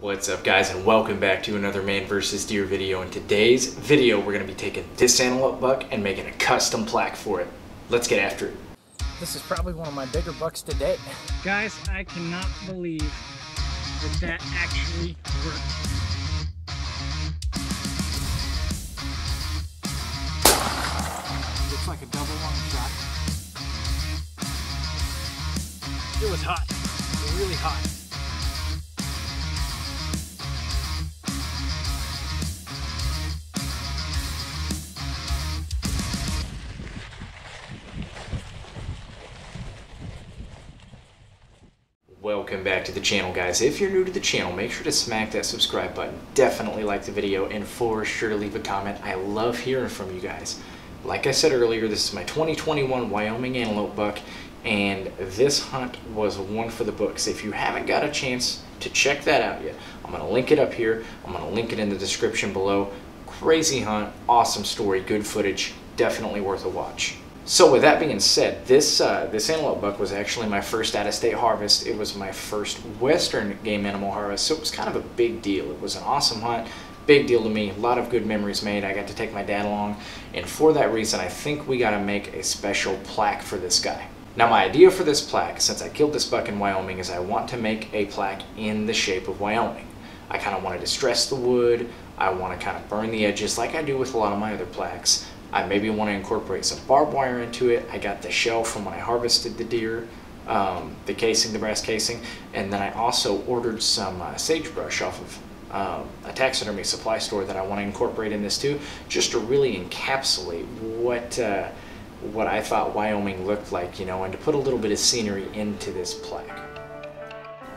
What's up guys, and welcome back to another man versus deer video. In today's video we're going to be taking this antelope buck and making a custom plaque for it. Let's get after it. This is probably one of my bigger bucks to date. Guys, I cannot believe that actually worked. Looks like a double long shot. It was hot, really hot. Welcome back to the channel guys. If you're new to the channel, make sure to smack that subscribe button. Definitely like the video and for sure to leave a comment. I love hearing from you guys. Like I said earlier, this is my 2021 Wyoming antelope buck and this hunt was one for the books. If you haven't got a chance to check that out yet, I'm going to link it up here. I'm going to link it in the description below. Crazy hunt, awesome story, good footage, definitely worth a watch. So with that being said, this antelope buck was actually my first out-of-state harvest. It was my first Western game animal harvest, so it was kind of a big deal. It was an awesome hunt, big deal to me, a lot of good memories made. I got to take my dad along, and for that reason, I think we got to make a special plaque for this guy. Now my idea for this plaque, since I killed this buck in Wyoming, is I want to make a plaque in the shape of Wyoming. I kind of want to distress the wood, I want to kind of burn the edges like I do with a lot of my other plaques. I maybe want to incorporate some barbed wire into it. I got the shell from when I harvested the deer, the casing, the brass casing, and then I also ordered some sagebrush off of a taxidermy supply store that I want to incorporate in this too, just to really encapsulate what I thought Wyoming looked like, you know, and to put a little bit of scenery into this plaque.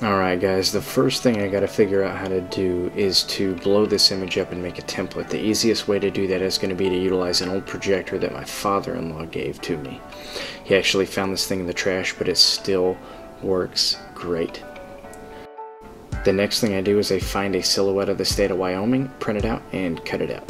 Alright guys, the first thing I gotta figure out how to do is to blow this image up and make a template. The easiest way to do that is going to be to utilize an old projector that my father-in-law gave to me. He actually found this thing in the trash, but it still works great. The next thing I do is I find a silhouette of the state of Wyoming, print it out, and cut it out.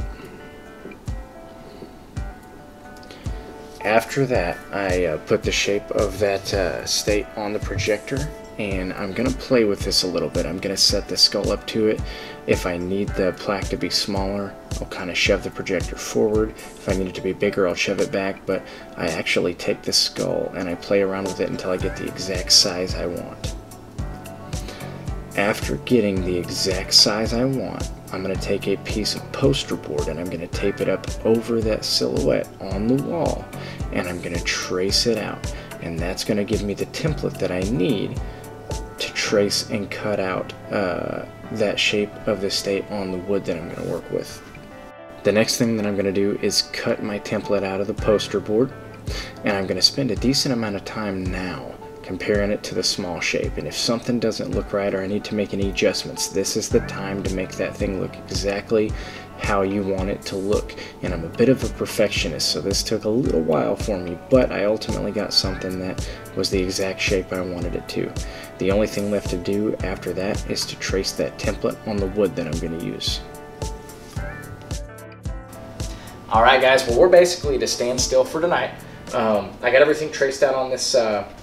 After that, I put the shape of that state on the projector, and I'm going to play with this a little bit. I'm going to set the skull up to it. If I need the plaque to be smaller, I'll kind of shove the projector forward. If I need it to be bigger, I'll shove it back, but I actually take the skull and I play around with it until I get the exact size I want. After getting the exact size I want, I'm going to take a piece of poster board and I'm going to tape it up over that silhouette on the wall, and I'm going to trace it out, and that's going to give me the template that I need to trace and cut out that shape of the state on the wood that I'm going to work with. The next thing that I'm going to do is cut my template out of the poster board, and I'm going to spend a decent amount of time now comparing it to the small shape, and if something doesn't look right or I need to make any adjustments, this is the time to make that thing look exactly how you want it to look. And I'm a bit of a perfectionist, so this took a little while for me, but I ultimately got something that was the exact shape I wanted it to. The only thing left to do after that is to trace that template on the wood that I'm going to use. Alright guys, well we're basically to stand still for tonight. I got everything traced out on this,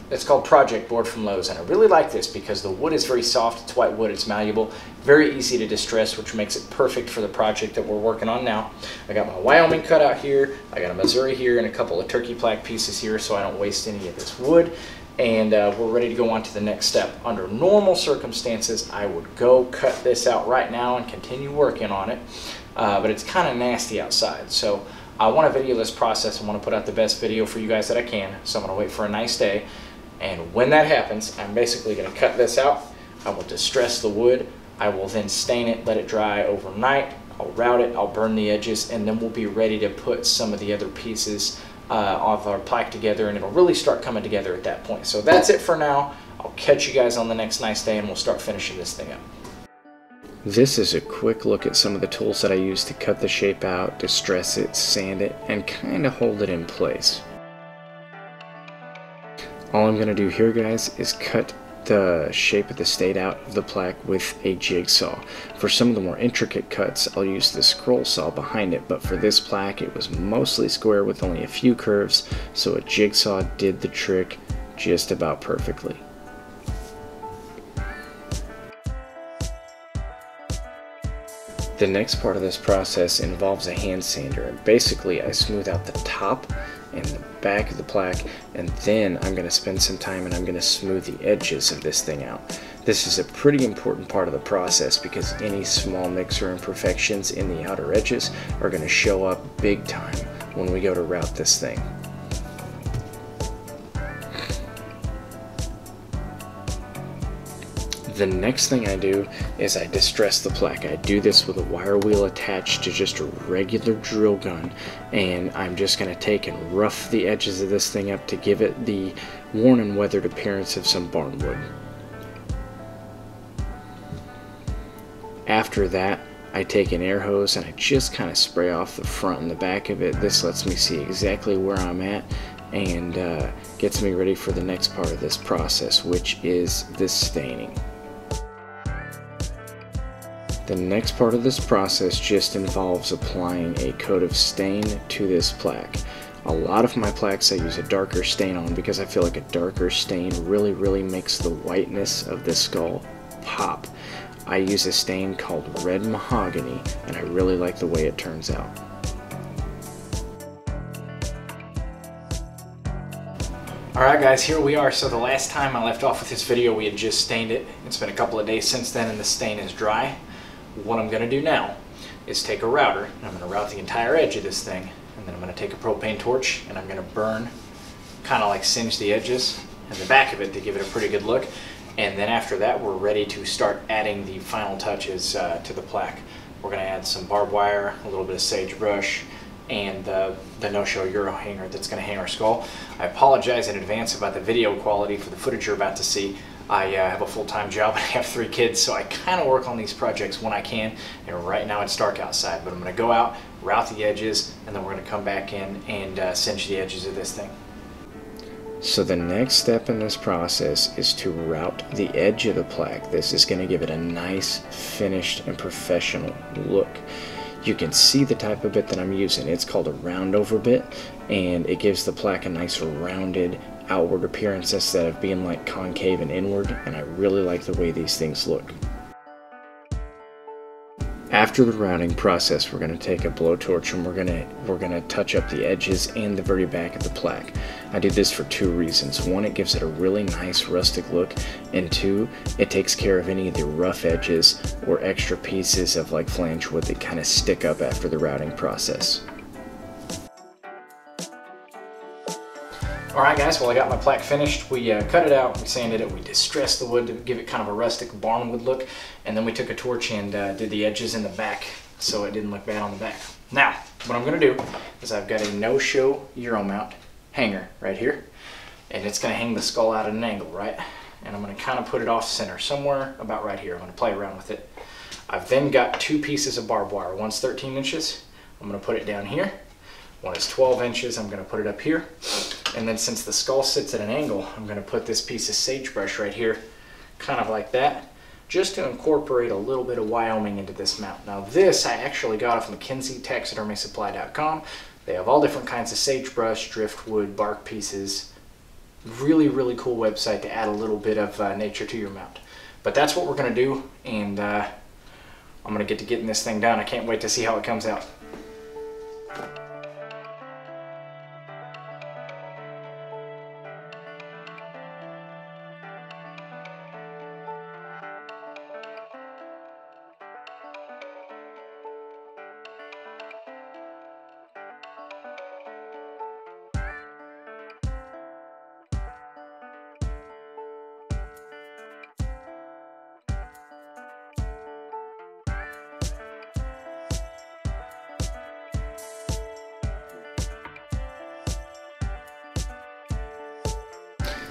it's called Project Board from Lowe's, and I really like this because the wood is very soft, it's white wood, it's malleable, very easy to distress, which makes it perfect for the project that we're working on now. I got my Wyoming cut out here, I got a Missouri here, and a couple of turkey plaque pieces here so I don't waste any of this wood, and we're ready to go on to the next step. Under normal circumstances, I would go cut this out right now and continue working on it, but it's kind of nasty outside, so I want to video this process. I want to put out the best video for you guys that I can, so I'm going to wait for a nice day. And when that happens, I'm basically going to cut this out. I will distress the wood. I will then stain it, let it dry overnight. I'll route it, I'll burn the edges, and then we'll be ready to put some of the other pieces of our plaque together, and it'll really start coming together at that point. So that's it for now. I'll catch you guys on the next nice day, and we'll start finishing this thing up. This is a quick look at some of the tools that I use to cut the shape out, distress it, sand it, and kind of hold it in place. All I'm going to do here guys is cut the shape of the state out of the plaque with a jigsaw. For some of the more intricate cuts, I'll use the scroll saw behind it, but for this plaque it was mostly square with only a few curves, so a jigsaw did the trick just about perfectly. The next part of this process involves a hand sander, and basically I smooth out the top and the back of the plaque, and then I'm going to spend some time and I'm going to smooth the edges of this thing out. This is a pretty important part of the process because any small nicks or imperfections in the outer edges are going to show up big time when we go to route this thing. The next thing I do is I distress the plaque. I do this with a wire wheel attached to just a regular drill gun, and I'm just going to take and rough the edges of this thing up to give it the worn and weathered appearance of some barnwood. After that, I take an air hose and I just kind of spray off the front and the back of it. This lets me see exactly where I'm at and gets me ready for the next part of this process, which is this staining. The next part of this process just involves applying a coat of stain to this plaque. A lot of my plaques I use a darker stain on because I feel like a darker stain really makes the whiteness of the skull pop. I use a stain called Red Mahogany, and I really like the way it turns out. Alright guys, here we are. So the last time I left off with this video we had just stained it. It's been a couple of days since then and the stain is dry. What I'm going to do now is take a router and I'm going to route the entire edge of this thing, and then I'm going to take a propane torch and I'm going to burn, kind of like singe the edges and the back of it to give it a pretty good look. And then after that we're ready to start adding the final touches to the plaque. We're going to add some barbed wire, a little bit of sagebrush, and the no-show Euro hanger that's going to hang our skull. I apologize in advance about the video quality for the footage you're about to see. I have a full-time job and I have 3 kids, so I kind of work on these projects when I can, and right now it's dark outside, but I'm going to go out, route the edges, and then we're going to come back in and singe the edges of this thing. So the next step in this process is to route the edge of the plaque. This is going to give it a nice, finished, and professional look. You can see the type of bit that I'm using. It's called a roundover bit, and it gives the plaque a nice rounded outward appearance instead of being like concave and inward, and I really like the way these things look. After the routing process, we're going to take a blowtorch and we're going to touch up the edges and the very back of the plaque. I do this for 2 reasons. 1, it gives it a really nice rustic look, and 2, it takes care of any of the rough edges or extra pieces of like flange wood that kind of stick up after the routing process. Alright guys, well I got my plaque finished. We cut it out, we sanded it, we distressed the wood to give it kind of a rustic barnwood look, and then we took a torch and did the edges in the back so it didn't look bad on the back. Now, what I'm going to do is I've got a no-show Euro mount hanger right here, and it's going to hang the skull out at an angle, right? And I'm going to kind of put it off center, somewhere about right here. I'm going to play around with it. I've then got 2 pieces of barbed wire. One's 13 inches. I'm going to put it down here. One is 12 inches. I'm going to put it up here. And then since the skull sits at an angle, I'm going to put this piece of sagebrush right here, kind of like that, just to incorporate a little bit of Wyoming into this mount. Now this I actually got off McKinsey taxidermysupply.com. They have all different kinds of sagebrush, driftwood, bark pieces. Really cool website to add a little bit of nature to your mount. But that's what we're going to do, and I'm going to get to getting this thing done. I can't wait to see how it comes out.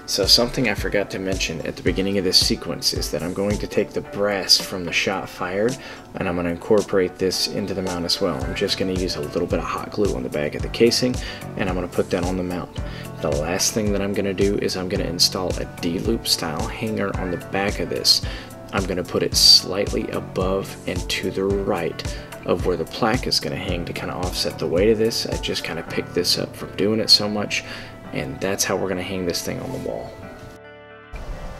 So something I forgot to mention at the beginning of this sequence is that I'm going to take the brass from the shot fired and I'm going to incorporate this into the mount as well. I'm just going to use a little bit of hot glue on the back of the casing and I'm going to put that on the mount. The last thing that I'm going to do is I'm going to install a D-loop style hanger on the back of this. I'm going to put it slightly above and to the right of where the plaque is going to hang to kind of offset the weight of this. I just kind of picked this up from doing it so much, and that's how we're going to hang this thing on the wall.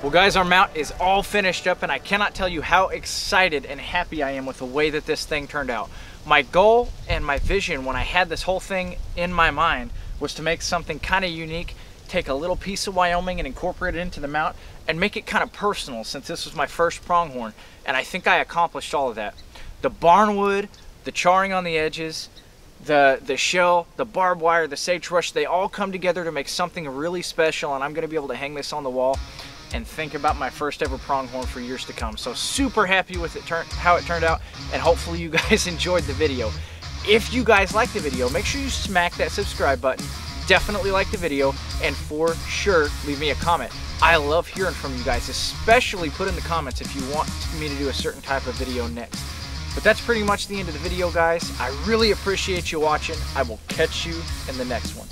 Well guys, our mount is all finished up and I cannot tell you how excited and happy I am with the way that this thing turned out. My goal and my vision when I had this whole thing in my mind was to make something kind of unique, take a little piece of Wyoming and incorporate it into the mount and make it kind of personal since this was my first pronghorn, and I think I accomplished all of that. The barnwood, the charring on the edges, the shell, the barbed wire, the sagebrush, they all come together to make something really special, and I'm going to be able to hang this on the wall and think about my first ever pronghorn for years to come. So super happy with how it turned out, and hopefully you guys enjoyed the video. If you guys like the video, make sure you smack that subscribe button. Definitely like the video, and for sure leave me a comment. I love hearing from you guys, especially put in the comments if you want me to do a certain type of video next. But that's pretty much the end of the video, guys. I really appreciate you watching. I will catch you in the next one.